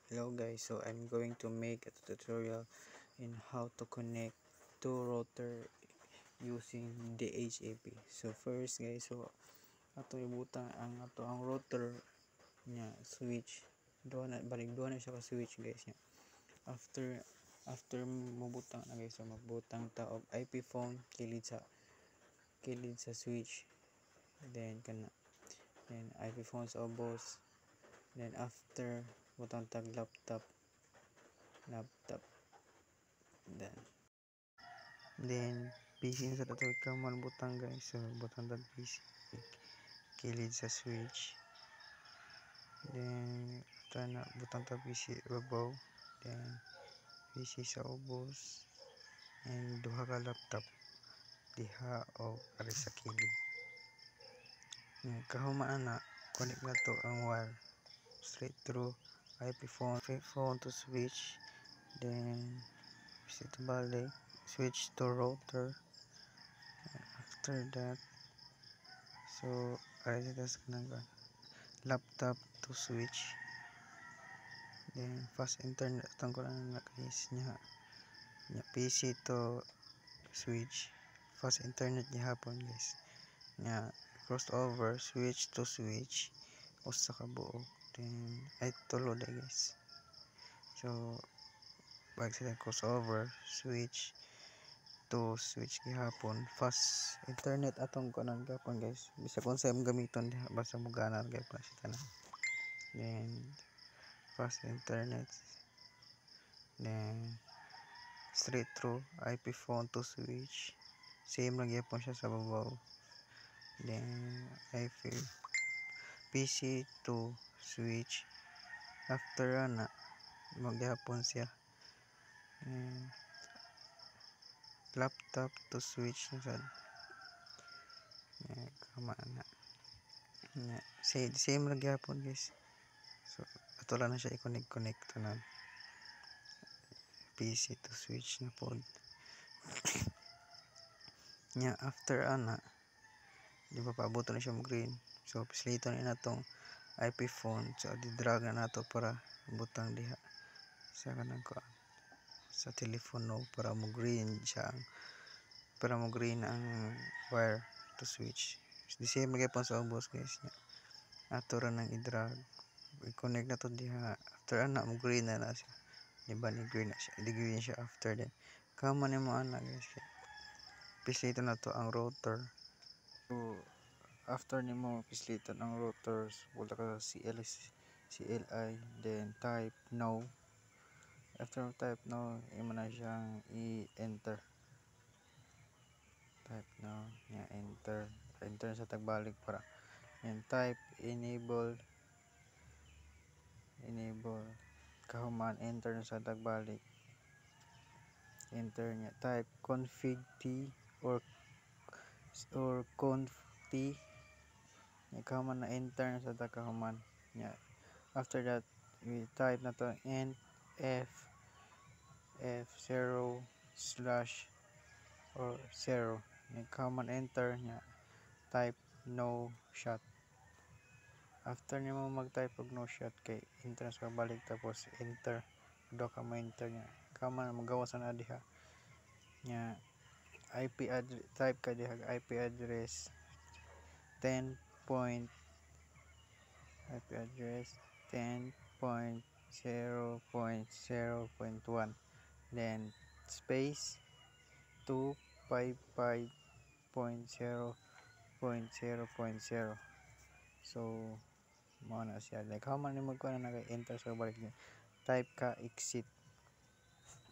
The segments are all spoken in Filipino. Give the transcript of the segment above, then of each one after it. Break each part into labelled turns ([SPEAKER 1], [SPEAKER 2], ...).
[SPEAKER 1] Hello guys, so I'm going to make a tutorial in how to connect two router using the HAP. So first guys, so ato ibutang ang router nya switch. Duha na siya ka switch guys nya. After mabutang na guys, so magbutang ta og IP phone kilid sa switch. Then IP phone sa ubos. Then after butang tag laptop then PC na sa dato kaman butang guys, so butang tag PC kilid sa switch. Then after na butang tag PC babaw, then PC sa ubos, and duha ka laptop diha o ari sa kilid. Kahumaan na connect na to ang wire straight through IP phone to switch. Then ito balik switch to router. After that, so ay tas kanang laptop to switch. Then fast internet atong ko lang na guys nya PC to switch, fast internet gihapon guys nya crossover switch to switch usa ka buok. Then ay tulo day guys, so pag sila crossover switch to switch gihapon, fast internet atong kunan gihapon guys, bisag unsa imong gamiton diha basta mo gana gyapon siya tanan. Then fast internet, then straight through IP phone to switch, same lang gyapon siya sa babaw. Then PC to switch, after na magyapon siya. Laptop to switch na sad. Kama na. Same lang gyapon guys. So ato lang na siya i-connect tanan. PC to switch na pod. Nya after ana, di ba paabot na siya mo green. So pislito na natong IP phone, so di-drag na nato para butang diha sa kanang sa telepono para mo green ang wire to switch. The same gyapon sa ubos guys nya. Ato ra nang i-drag, i-connect na to diha. After ana mo green na siya, di ba ni green na siya, di green siya after then kama ni mo ana guys, pislito na to ang router. So after nimo pisliton ang routers, wala ka CLI, then type no. After type no, imo na siyang i-enter. Type no, nya enter sa tagbalik para. And type enable kahuman enter na sa tagbalik. Enter nya type config t or conf t, nya kahuman na enter na sa kahuman nya. After that we type na to int f0 slash or 0, nya kahuman enter nya type no shot. After nimo mag-type og no shot kay enter sa balik, tapos enter do ka ma-enter nya kaman magawas na diha nya IP address, type ka diha IP address 10.0.0.1, then space 255.0.0.0. so mo na siya, like how man nimo ko na naka-enter sa balik niya, type ka exit.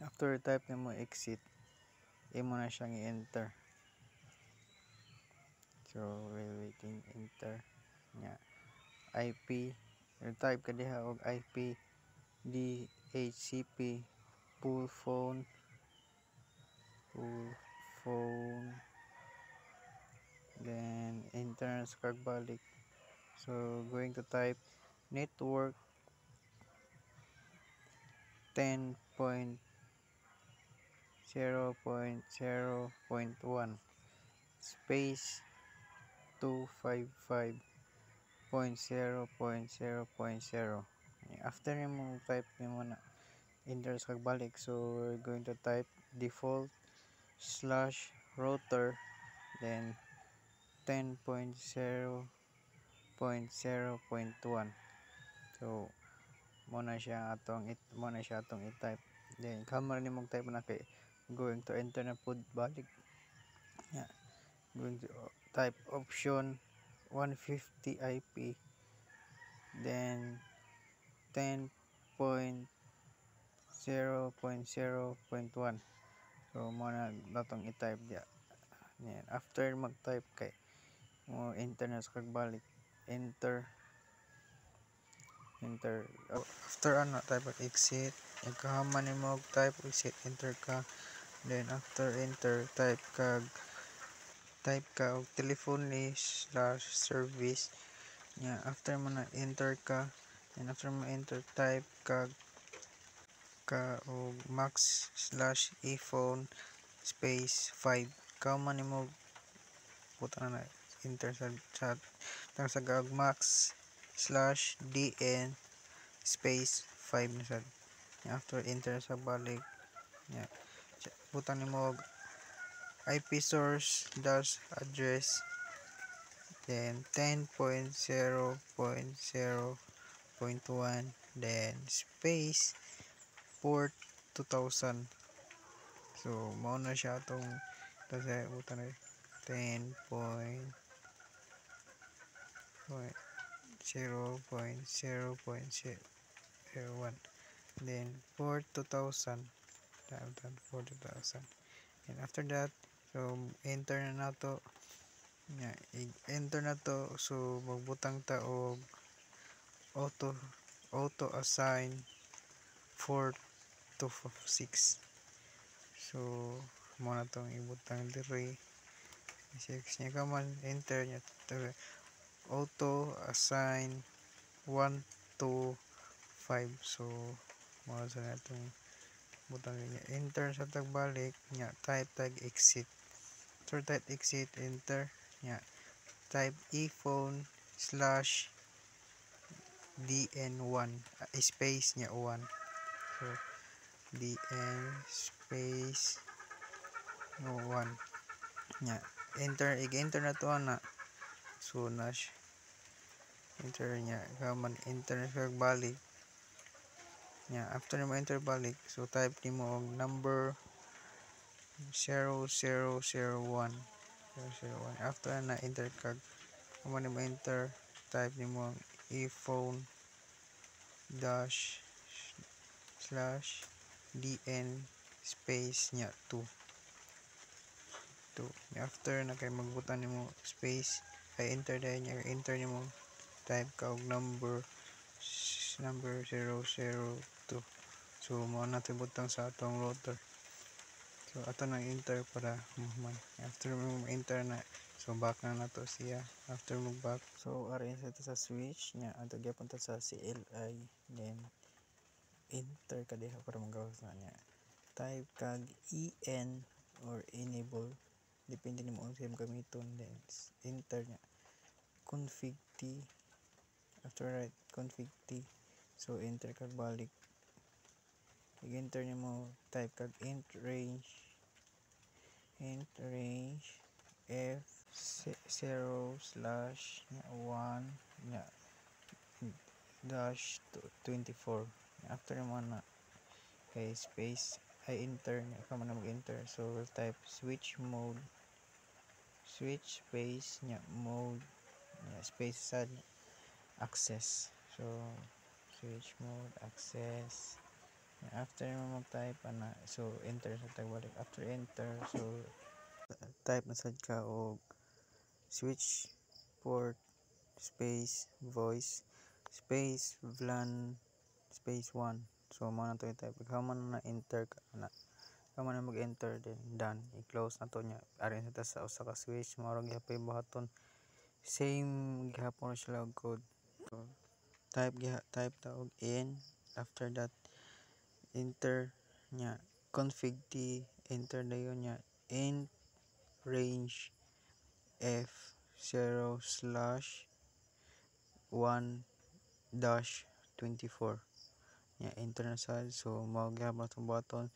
[SPEAKER 1] After type nimo exit, imo na siyang i-enter. So waiting, enter nya IP, type ka diha og IP DHCP full phone, then enter sa kagbalik. So going to type network 10.0.0.1 space 255.0.0.0. After mo type nimo na enter sa balik, so we're going to type default slash router, then 10.0.0.1. So muna siya atong i-type, then kamera ni mong type na kay going to enter na pud balik. Yeah. Going to type option 150 IP, then 10.0.0.1. So muna natong i-type dia. Yan. After mag-type kay mo enter na sa balik, enter. After ano type exit, ikahaman nimo type exit, enter ka, then after enter type ka og telephone slash service. Yeah, after mo na enter ka, and after mo enter type ka og max slash ephone space 5. Kaman nimo puta na enter sa chat tang sa og max slash dn space 5 na sad. After enter sa balik, yeah, butang nimo og IP source dash address, then 10.0.0.1, then space port 2000. So mao na siya atong kasi butang na 10.0.0.01, then port 2000, port 2000. And after that, so enter na nato. Yeah, enter na to, so magbutang ta og auto assign 4 to 6. So mo na tong ibutang dire 6 nya kaman enter nya auto assign 1 to 5. So mo sa natong butang niya enter sa tagbalik nya type tag exit. So type exit, enter nya type ephone slash dn1 space nya 1. So dn space 1 nya enter na to na. So nash enter nya kaman enter sa balik nya. After mo enter balik, so type nimo og number 0001. After na enter kag kamo nimo enter, type nimo ephone dash slash dn space nya 2. After na kay magbutan nimo space ay enter dahil nya enter nimo type ka og number 002. So mo na butang sa atong router. So ato nang enter para man. After mo enter na, so back na nato siya. After mo back, so ari sa switch nya ato gyapon ta sa CLI, then enter ka diha para magawas na niya. Type kag en or enable, depende nimo unsa imong gamiton, then enter nya config t. After right config t, so enter kag balik, enter nimo type kag int range f0 slash 1 nya dash 24. After mo na kay space ay enter nya ka man mag-enter, so we'll type switch space nya mode nya space sad access. So switch mode access. After mo mag-type ana, so enter sa tagbalik. After enter, so type na sad ka og switch port space voice space VLAN space 1. So mo na to i-type. Ikaw man na enter ka na. Ikaw man na mag-enter, then done. I-close na to nya. Arin sa usa ka switch mo ra gyapon buhaton. Same gihapon sila og code. So, type ta og in. After that, enter nya config t, enter dayon nya int range f0 slash 1 dash 24 nya enter na sad. So mao gyapon atong button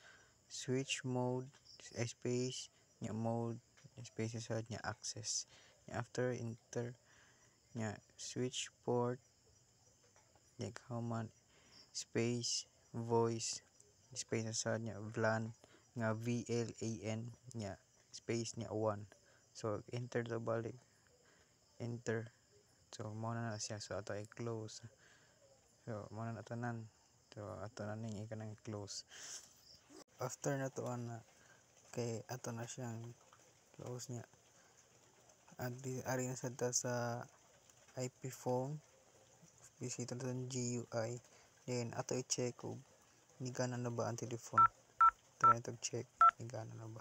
[SPEAKER 1] switch mode space nya mode space sad nya access nya after enter nya switch port nya command space voice space sad nya VLAN nga VLAN nya space nya 1. So enter to balik enter. So mo na siya. So ato i-close. So mo na tanan. So ato na ning ikanang close. After na to ana kay ato na siyang close niya. Ari na sad ta sa IP phone. Bisita sa GUI. Then ato i-check kung gana na ba ang telephone. Try to check gana na ba.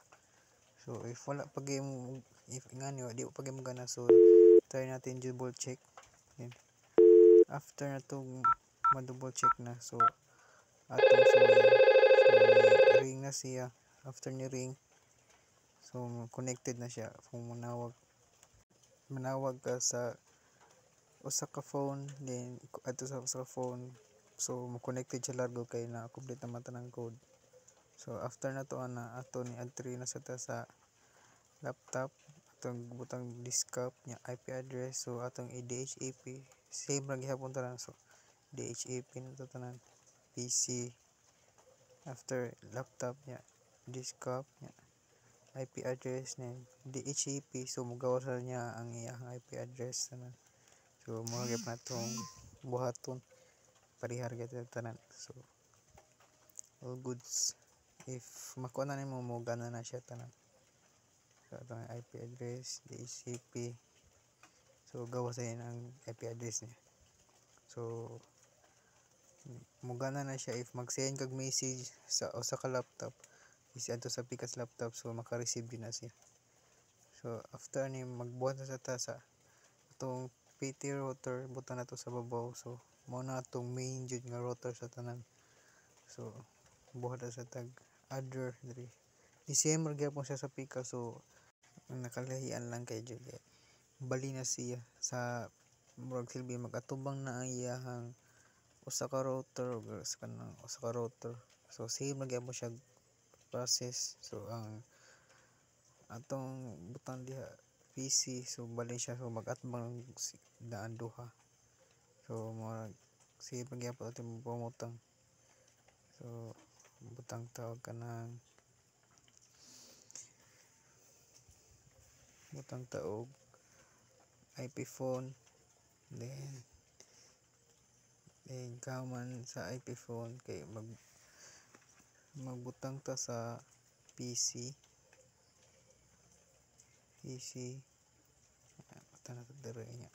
[SPEAKER 1] So if wala pag mo if ngani di pa mo gana so try natin double check. Then after na to ma-double check na so atong sumayan. So ring na siya. After ni ring so connected na siya. Kung manawag ka sa usa ka phone then ato sa usa ka phone so mo connected siya largo kay na complete naman tanang code. So after na to ana ato ni entry na sa ta sa laptop atong butang diskap nya IP address. So atong DHCP same ra gihapon tanan. So DHCP na to tanan PC after laptop nya diskap nya IP address nya DHCP. So mogawas na niya ang iyang IP address tanan. So mo gyud na tong buhaton parihar gyud tanan. So all goods if makuha na nimo mo gana na siya tanan. So atong IP address DHCP so gawas na ang IP address niya. So mugana na siya if mag-send kag message sa usa ka laptop is adto sa pikas laptop so maka-receive din na siya. So after ni magbuhat na sa ta sa atong PT router butang na to sa babaw. So mao na atong main jud nga router sa tanan. So buhat na sa tag other diri December gyapon siya sa pikas. So nakalahian lang kay jud bali na siya sa murag silbi magatubang na ang iyahang usa ka router ug sa kanang usa ka router. So same na gyapon siya process. So ang atong butang diha PC so bali siya so mag-atbang daan duha. So murag same na gyapon atong pamutang. So butang tawag kanang butang taog IP phone then kaman sa IP phone kay magbutang ta sa PC butang na ta diri nya.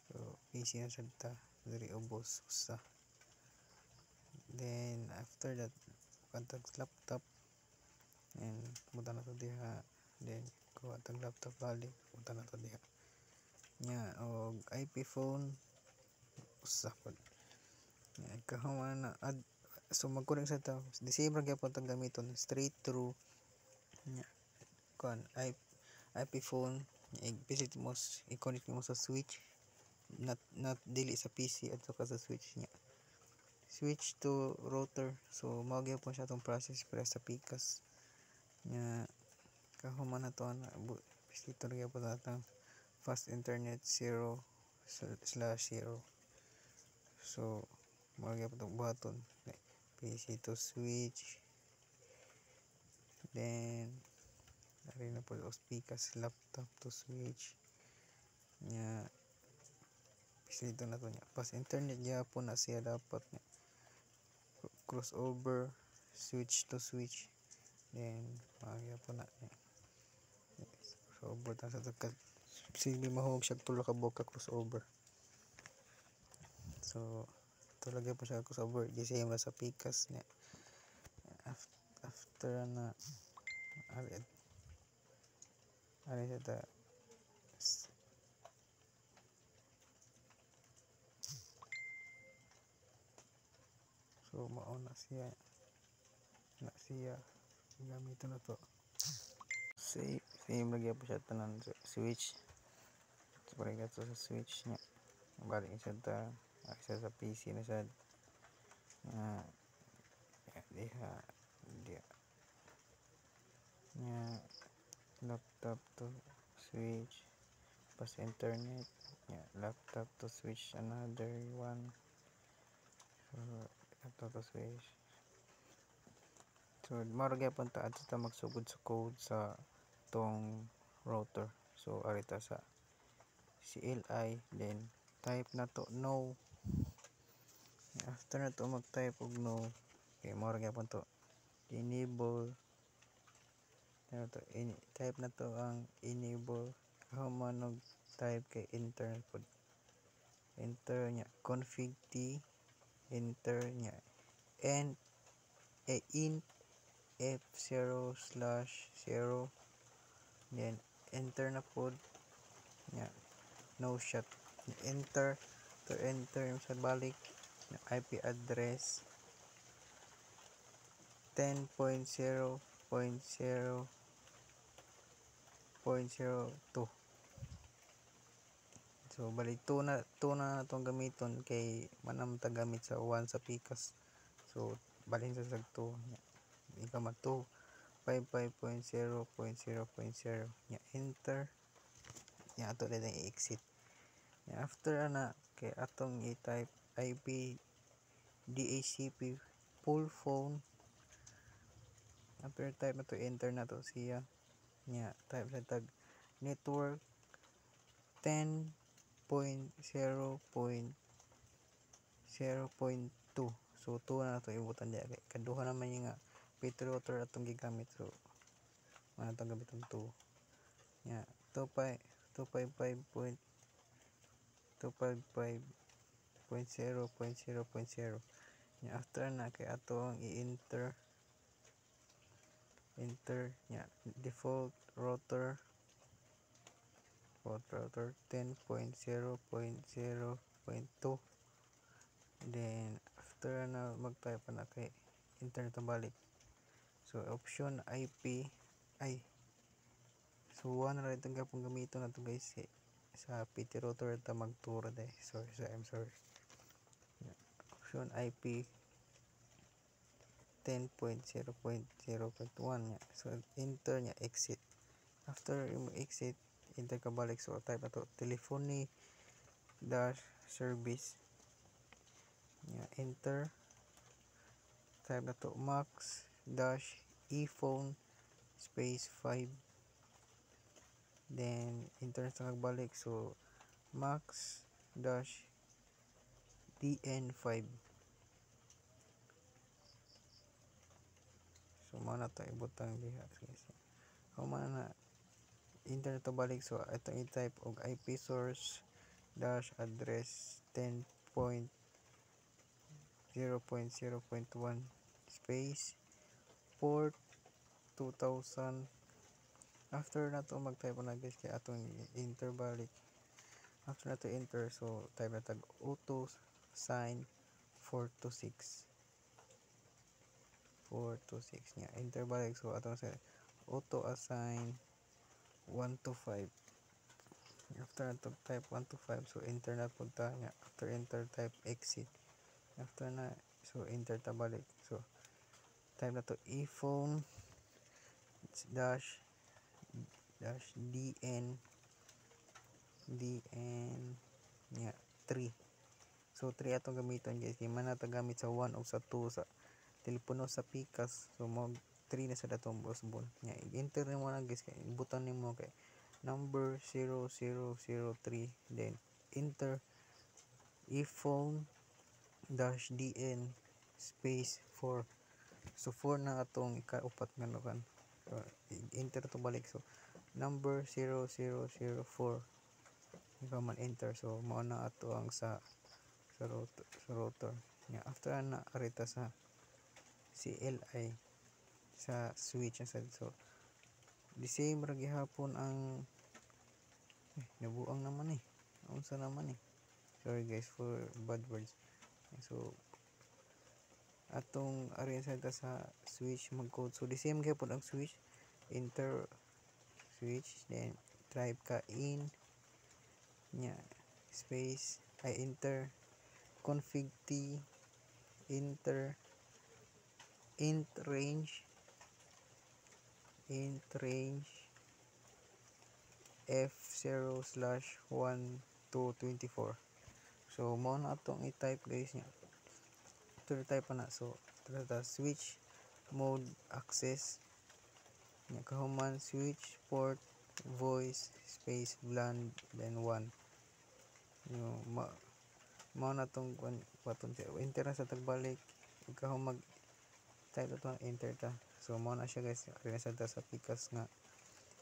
[SPEAKER 1] So PC na sad ta diri ubos usa. Then after that kantag laptop and butang na to diha. Then kuha tag laptop balik butang na to diha nya og IP phone usa pod kahuman na so mag-connect sa ta the same ra gyapon tang gamiton straight through nya kon IP phone i-visit mo i-connect mo sa switch not dili sa PC adto ka sa switch nya switch to router. So mao gyapon siya tong process para sa pikas nya kahuman na to na bisito ra gyapon atang fast internet 0/0. So mao gyapon tong buhaton PC to switch then ari na po pikas laptop to switch nya bisito na to nya fast internet gyapon na siya dapat nya crossover switch to switch then mao gyapon na crossover ta sa sige mahog siya tulo ka buka crossover. So tulo gyapon siya crossover di same ra sa pikas nya after na ari sa ta so mao na siya gamiton na to same lagi po siya tanan switch so pareha to sa switch nya balik siya ta Isa sa PC na sad. Diha nya laptop to switch pas internet, laptop to switch another one. So laptop to switch, so maro gyapon ta adto ta magsugod sa code sa tong router. So arita sa CLI, then type na to no. After na to mag type og no, okay, maro gyapon to enable. Type na to ang enable. How man og type kay enter pod, enter nya config t, enter nya and int f0/0, then enter na pod nya no shot, enter to enter sa balik na IP address 10.0.0.02. So balik 2 na itong gamiton kay manam ta gamit sa 1 sa pikas. So balhin sa 2 ika ma 2 55.0.0.0 nya enter nya ato dito i-exit. After ana kay atong i-type IP DHCP full phone. After type na to enter na to siya nya type sa tag network 10.0.0.2. so 2 na to ibutan diya kay kaduha naman yung nga pit router atong gigamit. So ano itong gamit ng 2 nya 255.0.0.0 nya after na kay ato ang i-enter nya default router 10.0.0.2. then after na mag-type na kay enter na balik. So option IP ay so 1 na itong gapong gamiton na to guys sa PT router ta magturo day. I'm sorry. Option IP 10.0.0.1 nya so enter nya exit. After yung exit enter ka balik. So type na to telephony dash service nya enter. Type na to max dash ephone space 5, then enter sa nagbalik. So max dash dn5. so mana to ibutang diha how man na enter to balik. So itong i-type og IP source dash address 10.0.0.1 space port 2000. After na to mag-type na guys kay atong enter balik. After na to enter, so type na tag auto sign 426 nya enter balik. So atong sa auto assign 125. After na to type 125, so enter na punta nya. After enter type exit. After na so enter ta balik. So type na to ephone dash dn nya 3. So 3 atong gamiton guys kay man ta gamit sa 1 o sa 2 sa telepono sa pikas. So mo 3 na sa datong busbon nya enter nimo na guys kay ibutan nimo kay number 0003, then enter ephone dash dn space 4. So 4 na atong ikaupat nga nukan. So enter to balik. So number 0004 ikaw man enter. So mao na ato ang sa router nya. After na arita sa CLI sa switch sa so the same ra gihapon ang nabuang naman unsa naman sorry guys for bad words. So atong arisa ta sa switch mag code. So the same gihapon ang switch, enter switch, then type ka in nya space ay enter config t int range f0/1 to 24. So mo na atong i-type guys nya. Ito type na, so ito switch mode access nya kahuman switch port voice space VLAN then 1. Yo mo na tong button enter na sa tagbalik ikaw mag type ito enter ta. So mo na siya guys, ari sa pikas nga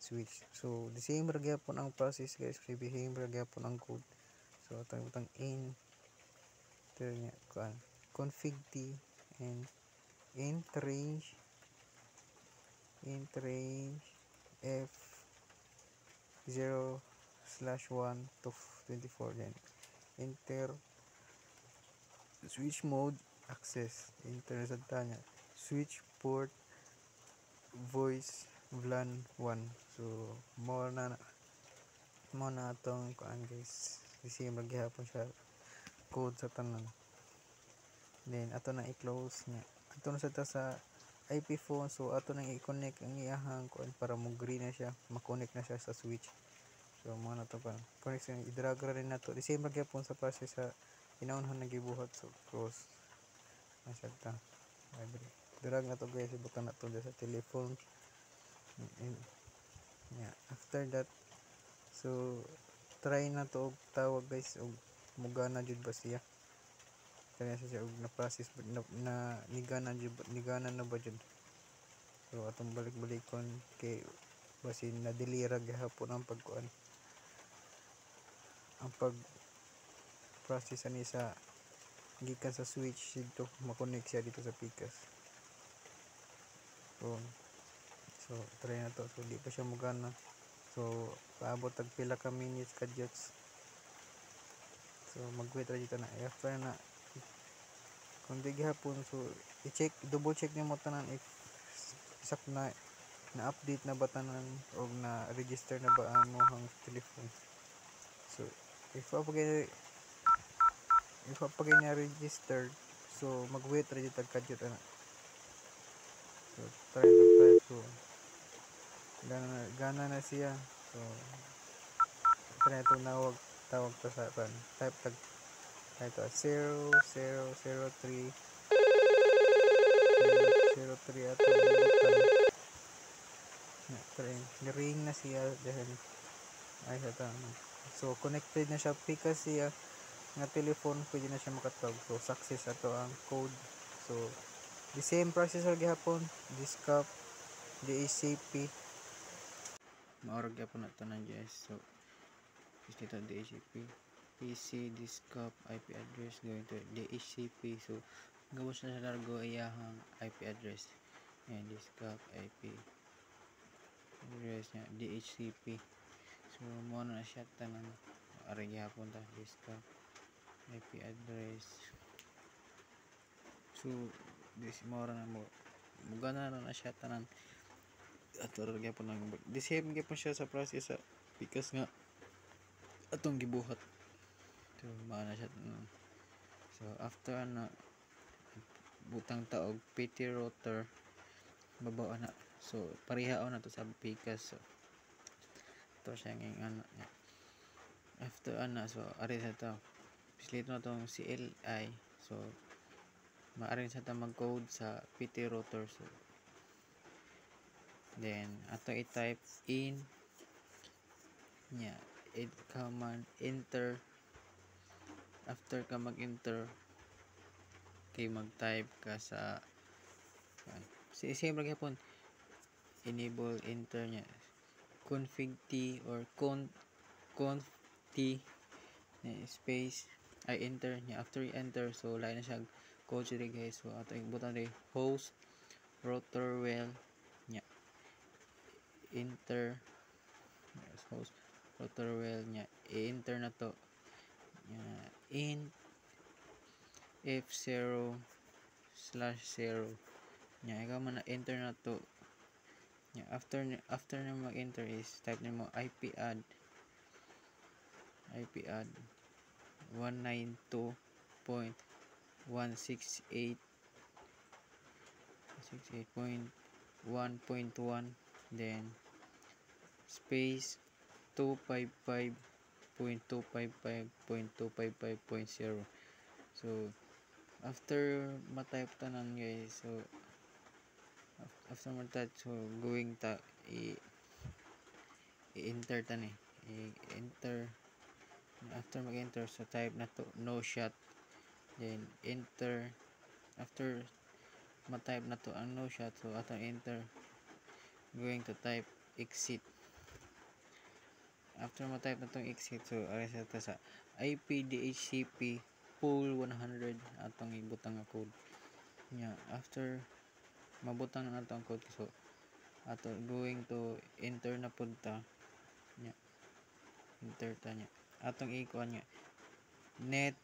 [SPEAKER 1] switch. So the same ra gyapon ang process guys, the same ra gyapon ang code. So atong enter nya config t and int range f 0/1 to 24, then enter switch mode access, enter sa tanya switch port voice VLAN 1. So mo na atong kuan guys, same ra gyapon siya code sa tanan. Then ato na i-close nya, ato na sa IP phone. So ato nang i-connect ang iyahang kuan para mo green na siya, ma-connect na siya sa switch. So mo na to pa connection, i-drag ra rin nato the same ra gyapon sa process sa inaunhan na gibuhat. So close na siya ta, drag na to guys, ibutan na to sa telephone. And yeah, after that, so try na to og tawag guys, og mugana jud ba siya, kaya siya og na process na nigana na ba jud. So atong balik-balikon kay basin na delira gihapon ang pagkuan, ang pag process ani sa gikan sa switch dito makonek siya dito sa pikas. So try na to. So di pa siya mugana. So paabot tag pila ka minutes kadyots. So mag-wait ra dito na. After na kung di gihapon, so i-check, double check nimo tanan if sak na update na ba tanan o na register na ba ang mohang telephone. So if apagay na registered, so mag-wait ra dito kadyot ana. So try. So gana na siya. So try to tawag to sa type tag ito 0003 ato ring na siya dahil ay sa tama. So connected na siya pikas siya nga telephone, pwede na siya makatawag. So success ato ang code. So the same processor gihapon, Discap DHCP maorag gyapon nato na guys. So dito DHCP PC Discap IP address going to DHCP. So gawas na sa largo iyahang IP address and Discap IP address nya DHCP. So mo na siya tanan ari gyapon ta Discap IP address. So this mo na mugana na siya tanan ato ra gyapon nang the same gyapon siya sa process sa pikas nga atong gibuhat. So maana siya tanan. So after na butang taog PT router babaw na. So parihaon na to sa pikas. So to siya ng ano niya. After ana, so ari sa to pislito na tong CLI. So maaari sa ta mag-code sa PT router. So then ato i-type in nya command enter. After ka mag-enter kay mag-type ka sa same ra gyapon enable enter nya config t or conf t space ay enter nya. After enter, so lain na siya code siya guys. So ato ibutan rin host router well nya enter host router well nya i-enter na to nya in f0/0 nya ikaw man na enter na to nya. After na mag-enter is type nimo IP add 192 255.168.1.1, then space 255.255.255.0. So after ma-type tanan guys, so after ma-type, so going ta i-enter tan i-enter. After mag-enter, so type na to no shot, then enter. After ma-type na to ang no shot, so after enter, going to type exit. After ma-type na tong exit, so aray sa ta sa IPDHCP pool 100 atong ibutang nga code nya. After mabutang na atong code, so ato going to enter na pud ta nya. Enter ta nya atong ikuan nya net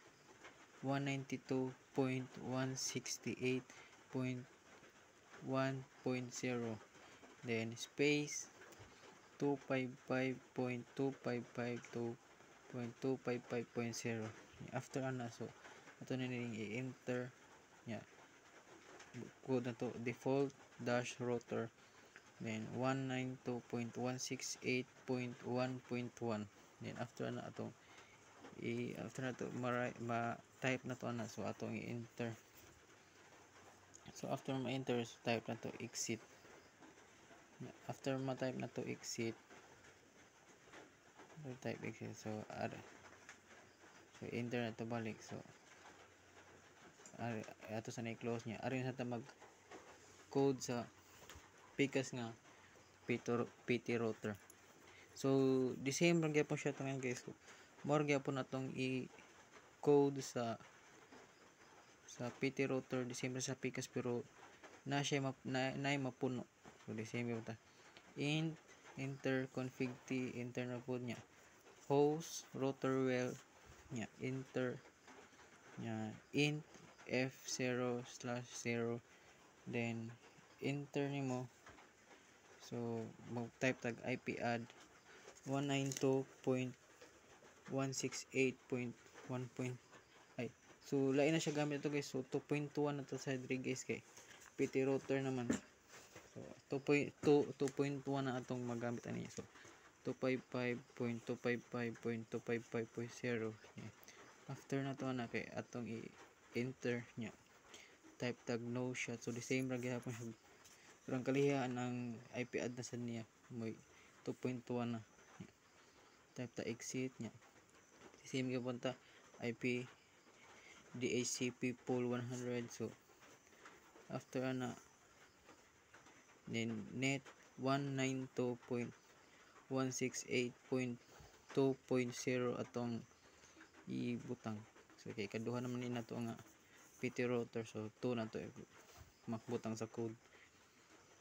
[SPEAKER 1] 192.168.1.0, then space 255.255.255.0. After ana, so ato na ning i-enter nya code na to default dash router, then 192.168.1.1, then after na atong after na to ma-type na to ana, so atong i-enter. So after ma-enter, so type na to exit. After ma-type na to exit, type exit, so enter na to balik. So ato sa na-close nya, arin sa ta mag code sa pikas nga PT router. So the same lang gyapon siya tangan guys. So more gyapon natong i-code sa PT router, the same sa pikas, pero na siya na mapuno. So the same gyapon ta enter config t, enter na po nya host router well nya, enter nya int f0/0, then enter nimo. So mag-type tag IP add 192.168.1. So lain na siya gamit ito guys. So 2.1 na to sa diri guys, kay PT router naman. So 2.1 na atong magamit ani. So 255.255.255.0. Yeah. After na to na kay atong i-enter nya type tag no shot. So the same ra gyapon siya. Pero ang kalihaan ang IP add na sa niya may 2.1 na. Type ta exit nya. Same gyapon ta IP DHCP pool 100. So after na, then net 192.168.2.0 atong ibutang. So kay kaduha naman ni nato nga PT router, so 2 na to makbutang sa code,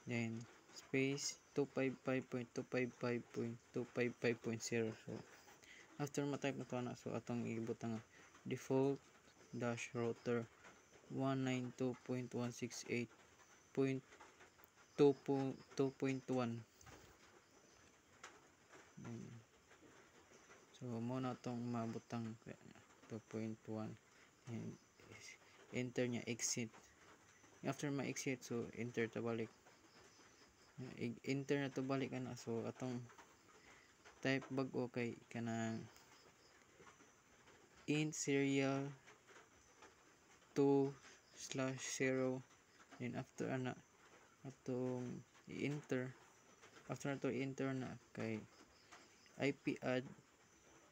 [SPEAKER 1] then space 255.255.255.0. so after ma-type na to na, so atong ibutang nga default dash router 192.168.2.1. So mo na tong mabutang 2.1, and enter nya exit. After ma-exit, so enter ta balik, enter na to balik ana. So atong type bag-o kay kanang int serial 2/0, then after ana atong i-enter. After na to enter na kay IP add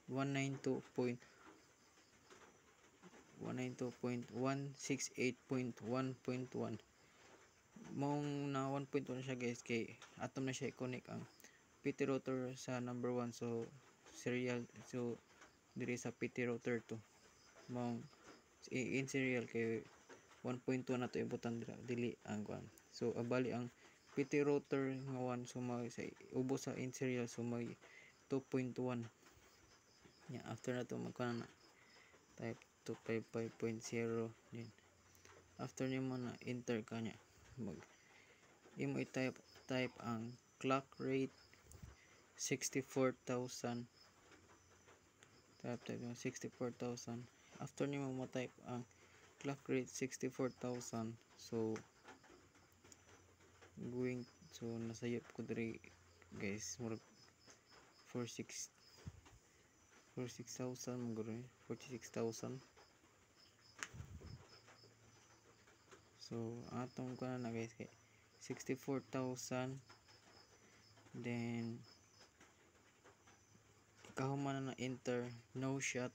[SPEAKER 1] 192.168.1.1. mong na 1.1 siya guys, kay atom na siya i-connect ang PT router sa number 1, so serial, so diri sa PT router 2 mong in serial kay 1.1 na to ibutan dili ang kwan. So abali ang PT router nga 1, so mag sa ubos sa in serial, so mag 2.1 nya. After na to magkana na type 255.0, then after nimo na enter kanya, mag imo i-type ang clock rate 64,000, type 64,000, after nimo mo type ang clock rate 64,000, so going, so nasayop ko diri guys, murag 46 46,000 mo guro, 46,000. So atong ko na guys kay 64,000, then kahuman na enter no shot,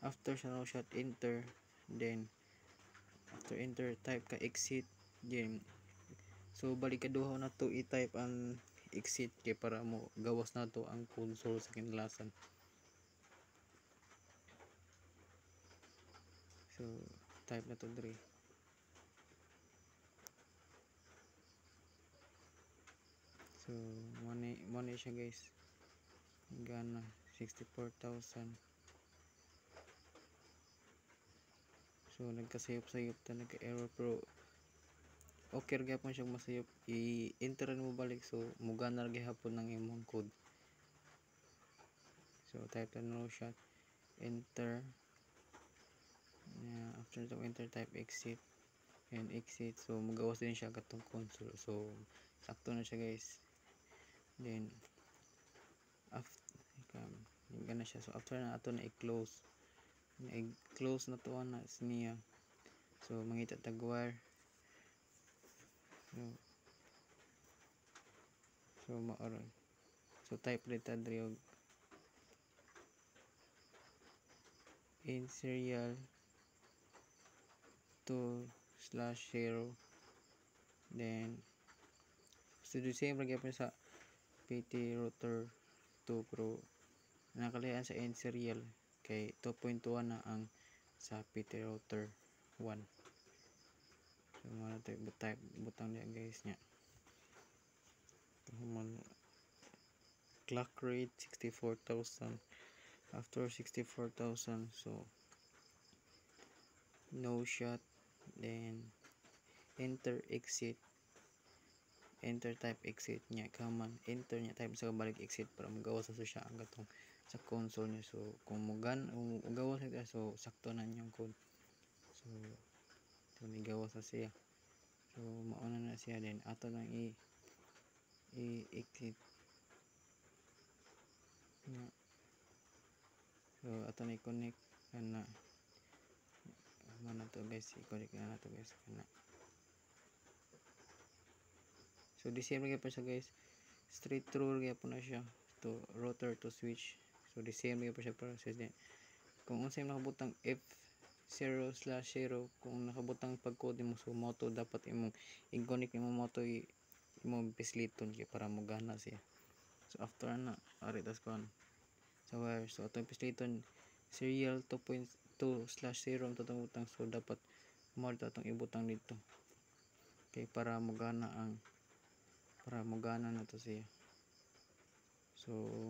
[SPEAKER 1] after sa no shot enter, then after enter type ka exit, then so balik kaduha na to i-type ang exit kay para mo gawas na to ang console sa kinalasan. So type na to diri. So money siya guys, gana 64,000. So nagkasayop-sayop ta, nagka-error, pero okay ra gyapon siya masayop. I-enter mo balik, so mugana ra gyapon ng imong code. So type no shot enter, after to enter type exit and exit, so magawas din siya katong console. So sakto na siya guys. Then after gana siya, so after na ato na i-close na to na niya. So mangita tag wire, so maaron, so type dita diri og in serial 2/0, then so the same ra gyapon sa PT router 2, pero nakalayan sa end serial kay 2.1 na ang sa PT router 1. So mga type butang niya guys nya. Clock rate 64,000, after 64,000, so no shot, then enter exit, enter type exit nya, kaman enter nya type sa balik exit para magawas sa siya ang gatong sa console niya. So kung magawas na, so sakto na niyang code. So gawas na siya, so mauna na siya, then ato lang i-exit na. So ato na i-connect kana mana to guys, i-connect na to guys kana. So the same lagi pa siya guys, straight through lagi po na siya to router to switch. So the same lagi pa siya process din. Kung unsay nakabutang F0/0, kung nakabutang pag-code mo, so moto dapat imong i-connect imong moto, imong pisliton kay para mo gana siya. So after na ari tas kon sa wire, so atong pisliton serial 2.2/0 ang tatong butang, so dapat mo atong ibutang dito kay para mo gana na to siya. So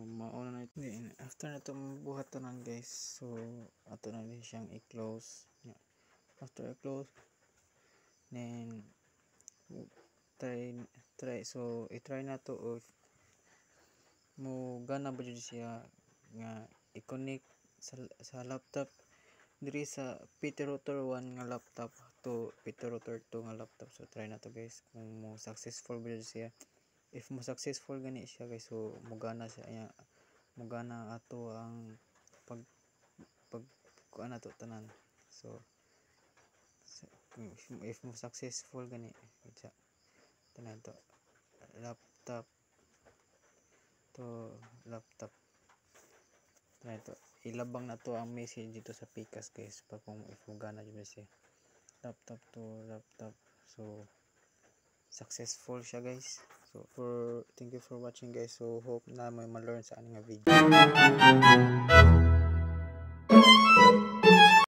[SPEAKER 1] mauna na ito. After na ito buhat to nan guys, so ato na din siyang i-close. After i-close, then so i-try na to if mo gana ba dyan siya nga i-connect sa laptop diri sa PT router 1 nga laptop to PT router 2 nga laptop. So try na to guys kung mo successful ba dyan siya. If mo successful gani siya guys, so mugana siya, mugana ato ang pag kuan nato tanan. So if mo successful gani siya tanan to laptop tanan to ilabang na to ang message dito sa PCAS guys pa kung if mugana jud siya laptop to laptop. So successful siya guys. So thank you for watching guys. So hope na may ma-learn sa aning video.